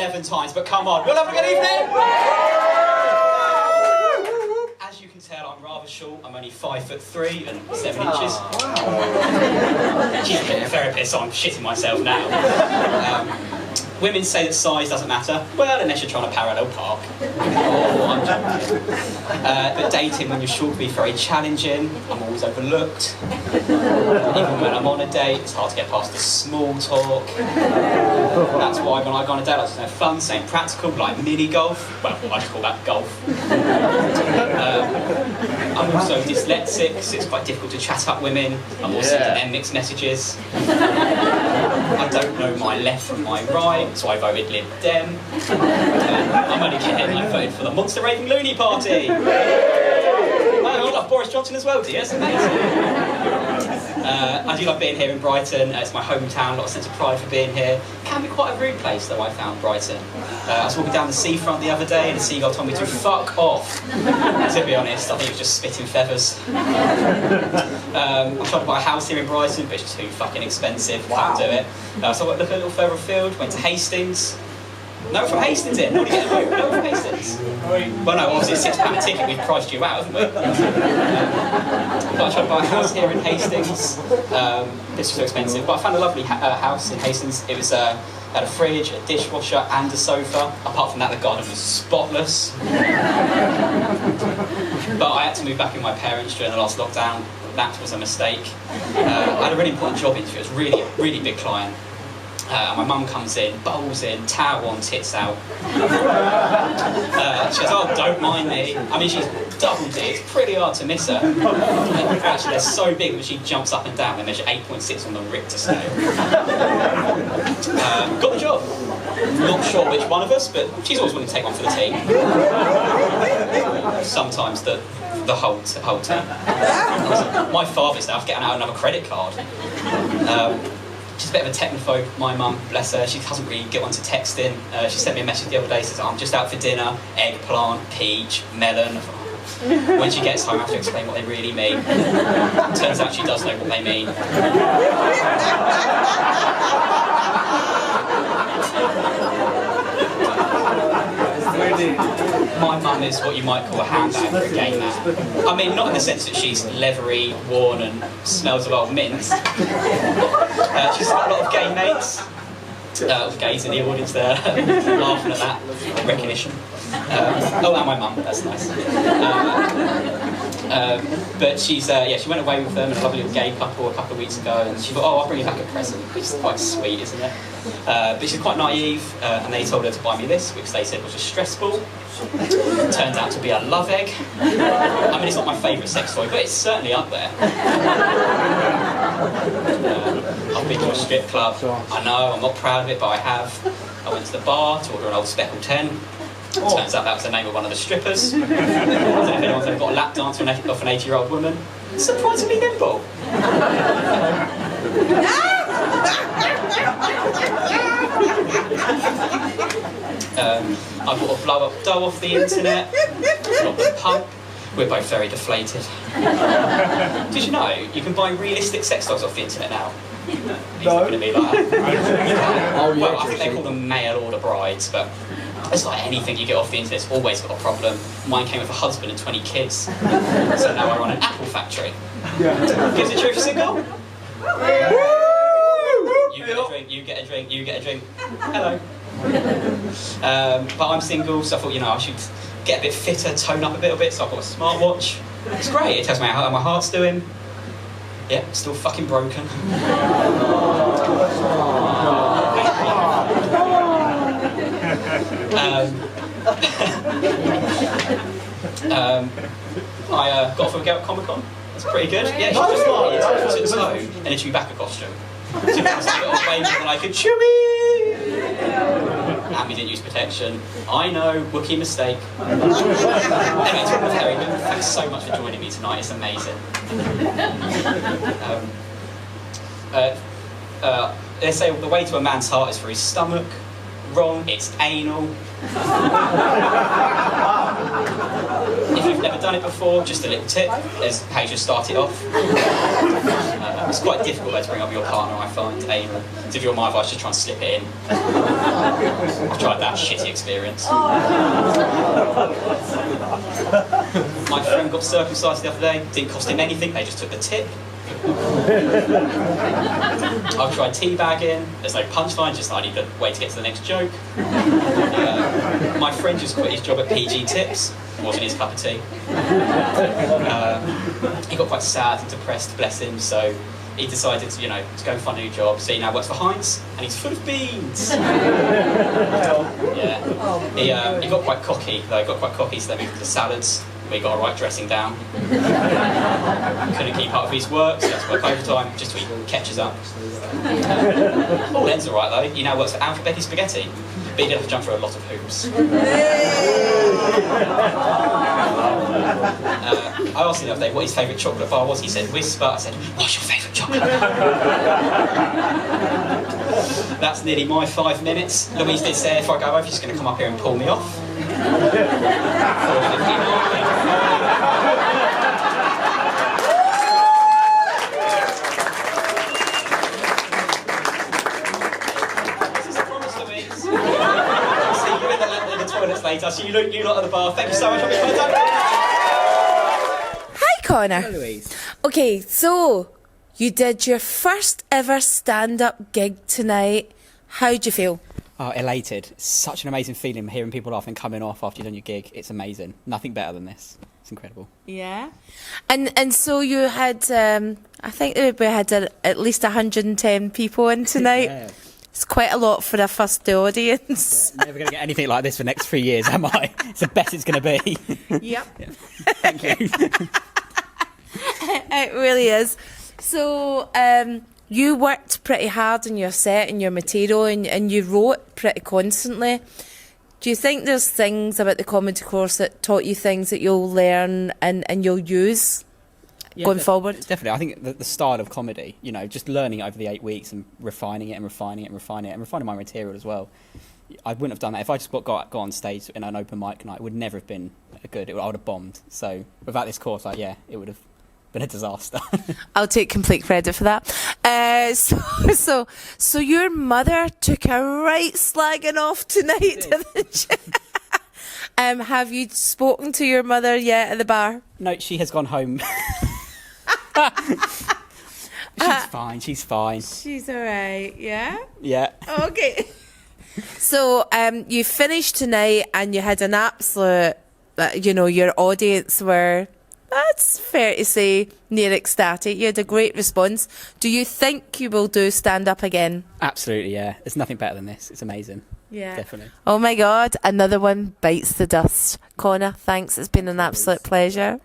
11 times, but come on, we'll have a good evening! As you can tell, I'm rather short. I'm only 5'3" and 7 inches. Wow. She's a therapist, so I'm shitting myself now. Women say that size doesn't matter. Well, unless you're trying to parallel park. Oh, I'm joking. But dating when you're short can be very challenging. I'm always overlooked. Even when I'm on a date, it's hard to get past the small talk. That's why when I go on a date, I just have fun, saying practical, like mini golf. Well, I just call that golf. I'm also dyslexic, so it's quite difficult to chat up women. I'm also sending them mixed messages. I don't know my left from my right, so I voted Lib Dem. I'm only kidding, I voted for the Monster Raving Loony Party. Oh, you love Boris Johnson as well, do you? That's amazing. I do love being here in Brighton. It's my hometown, a lot of sense of pride for being here. It can be quite a rude place, though, I found Brighton. I was walking down the seafront the other day and a seagull told me to fuck off. To be honest, I think it was just spitting feathers. I'm trying to buy a house here in Brighton, but it's too fucking expensive. Can't do it. So I looked a little further afield, went to Hastings. No, from Hastings in. Not get a vote. No, from Hastings. Well, no, obviously it's £6 a ticket. We've priced you out, haven't we? But I tried to buy a house here in Hastings. This was so expensive, but I found a lovely house in Hastings. It was had a fridge, a dishwasher, and a sofa. Apart from that, the garden was spotless. But I had to move back with my parents during the last lockdown. That was a mistake. I had a really important job interview. It was really, really big client. My mum comes in, bowls in, towel on, tits out. She goes, oh, don't mind me. I mean, she's double D, it's pretty hard to miss her. Actually, they're so big that she jumps up and down. They measure 8.6 on the Richter scale. Got the job. Not sure which one of us, but she's always willing to take one for the team. Sometimes the whole team. My father's now getting out another credit card. She's a bit of a technophobe, my mum, bless her. She doesn't really get onto texting. She sent me a message the other day, says, I'm just out for dinner, eggplant, peach, melon. When she gets home, I have to explain what they really mean. Turns out she does know what they mean. My mum is what you might call a handbag for a gay man. I mean, not in the sense that she's leathery, worn and smells of old mints. She's got a lot of gay mates. Gays in the audience there, laughing at that, recognition. Oh, and my mum, that's nice. But she's, she went away with them and a lovely little gay couple a couple of weeks ago, and she thought, oh, I'll bring you back a present, which is quite sweet, isn't it? But she's quite naive, and they told her to buy me this, which they said was just stressful. Turned out to be a love egg. I mean, it's not my favourite sex toy, but it's certainly up there. I've been to a strip club. I know, I'm not proud of it, but I have. I went to the bar to order an old Speckle 10. Turns out that was the name of one of the strippers. I don't know if anyone's ever got a lap dance off an 80-year-old woman. Surprisingly nimble. I bought a blow-up dough off the internet. Not the pump. We're both very deflated. Did you know you can buy realistic sex dolls off the internet now? He's not going to be like that. Well, I think they call them mail order brides, but it's like anything you get off the internet, it's always got a problem. Mine came with a husband and 20 kids. So now I run an apple factory. Gives the truth a single? You get a drink, you get a drink, you get a drink. Hello. But I'm single, so I thought, I should get a bit fitter, tone up a little bit, so I bought a smartwatch. It's great, it tells me how my heart's doing. Yeah, still fucking broken. I got off of a girl at Comic-Con. That's pretty good. Yeah, she just took the toe and a Chewbacca costume. So it was a bit of waving and I could chewy! And we didn't use protection. I know, Wookiee mistake. Anyway, talking of Harry, thanks so much for joining me tonight, it's amazing. They say the way to a man's heart is through his stomach. Wrong, it's anal. If you've never done it before, just a little tip is how you just start it off. It's quite difficult though to bring up your partner, I find, anal. So if you're my advice, just try and slip it in. I've tried that shitty experience. My friend got circumcised the other day, didn't cost him anything, they just took the tip. I've tried teabagging, there's no punchline, just I need a way to get to the next joke. My friend just quit his job at PG Tips, wasn't his cup of tea. He got quite sad and depressed, bless him, so he decided to, to go and find a new job. So he now works for Heinz, and he's full of beans. Yeah. He got quite cocky, though. He got quite cocky, so they moved to salads. We got a right dressing down. Couldn't keep up with his work, so he had to work overtime just so he catches up. All ends alright though. He now works for Alphabet Spaghetti, but he did have to jump through a lot of hoops. I asked him the other day what his favourite chocolate bar was. He said Whisper. I said, what's your favourite chocolate? That's nearly my 5 minutes. Louise did say if I go over, she's going to come up here and pull me off. Later. So you lot at the bar. Thank you so much for being with us. Hi, Conor. Hello, Louise. Okay, so you did your first ever stand-up gig tonight. How'd you feel? Oh, elated. Such an amazing feeling hearing people laugh and coming off after you've done your gig. It's amazing. Nothing better than this. It's incredible. Yeah. And so you had, I think we had at least 110 people in tonight. Yeah. It's quite a lot for a first audience. Yeah, never going to get anything like this for the next 3 years, am I? It's the best it's going to be. Yep. Yeah. Thank you. It really is. So you worked pretty hard on your set and your material, and you wrote pretty constantly. Do you think there's things about the comedy course that taught you things that you'll learn and you'll use going forward? Definitely. I think the style of comedy, just learning it over the 8 weeks and refining it and refining my material as well. I wouldn't have done that. If I just got on stage in an open mic night, it would never have been good. I would have bombed. So without this course, it would have been a disaster. I'll take complete credit for that. So your mother took a right slagging off tonight, didn't she? Have you spoken to your mother yet at the bar? No, she has gone home. She's fine. She's all right, yeah? Yeah. Okay. So you finished tonight and you had an absolute, your audience were, that's fair to say, near ecstatic. You had a great response. Do you think you will do stand-up again? Absolutely, yeah. There's nothing better than this. It's amazing. Yeah. Definitely. Oh my God, another one bites the dust. Conor, thanks. It's been an absolute pleasure.